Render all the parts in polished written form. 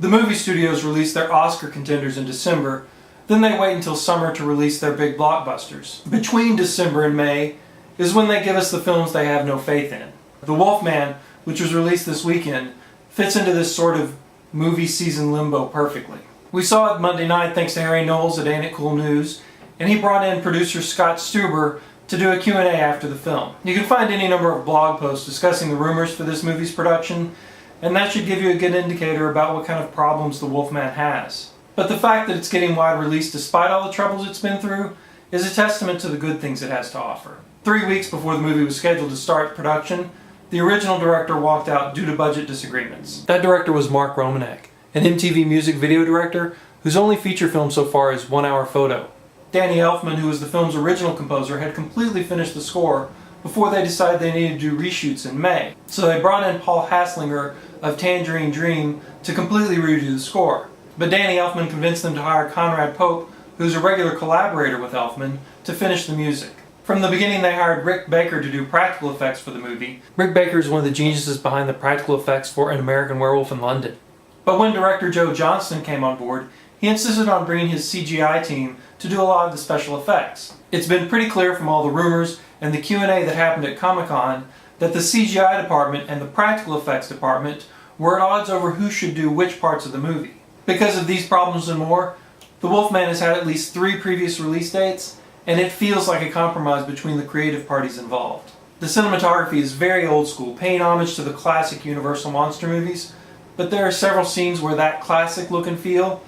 The movie studios release their Oscar contenders in December, then they wait until summer to release their big blockbusters. Between December and May is when they give us the films they have no faith in. The Wolfman, which was released this weekend, fits into this sort of movie season limbo perfectly. We saw it Monday night thanks to Harry Knowles at Ain't It Cool News, and he brought in producer Scott Stuber to do a Q&A after the film. You can find any number of blog posts discussing the rumors for this movie's production, and that should give you a good indicator about what kind of problems the Wolfman has. But the fact that it's getting wide release despite all the troubles it's been through is a testament to the good things it has to offer. 3 weeks before the movie was scheduled to start production, the original director walked out due to budget disagreements. That director was Mark Romanek, an MTV music video director whose only feature film so far is 1 Hour Photo. Danny Elfman, who was the film's original composer, had completely finished the score before they decided they needed to do reshoots in May. So they brought in Paul Haslinger of Tangerine Dream to completely redo the score. But Danny Elfman convinced them to hire Conrad Pope, who's a regular collaborator with Elfman, to finish the music. From the beginning they hired Rick Baker to do practical effects for the movie. Rick Baker is one of the geniuses behind the practical effects for An American Werewolf in London. But when director Joe Johnston came on board, he insisted on bringing his CGI team to do a lot of the special effects. It's been pretty clear from all the rumors and the Q&A that happened at Comic-Con that the CGI department and the practical effects department were at odds over who should do which parts of the movie. Because of these problems and more, The Wolfman has had at least 3 previous release dates, and it feels like a compromise between the creative parties involved. The cinematography is very old school, paying homage to the classic Universal monster movies, but there are several scenes where that classic look and feel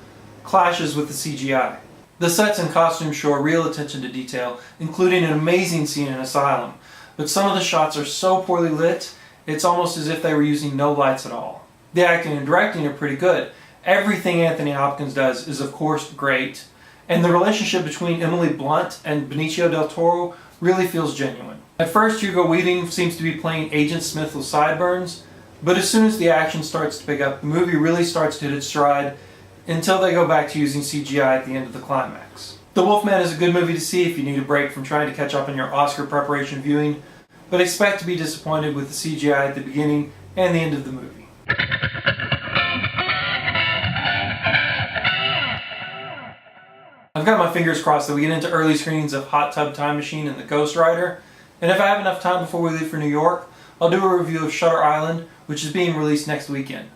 clashes with the CGI. The sets and costumes show a real attention to detail, including an amazing scene in Asylum, but some of the shots are so poorly lit, it's almost as if they were using no lights at all. The acting and directing are pretty good. Everything Anthony Hopkins does is of course great, and the relationship between Emily Blunt and Benicio del Toro really feels genuine. At first, Hugo Weaving seems to be playing Agent Smith with sideburns, but as soon as the action starts to pick up, the movie really starts to hit its stride until they go back to using CGI at the end of the climax. The Wolfman is a good movie to see if you need a break from trying to catch up on your Oscar preparation viewing, but expect to be disappointed with the CGI at the beginning and the end of the movie. I've got my fingers crossed that we get into early screenings of Hot Tub Time Machine and The Ghost Rider, and if I have enough time before we leave for New York, I'll do a review of Shutter Island, which is being released next weekend.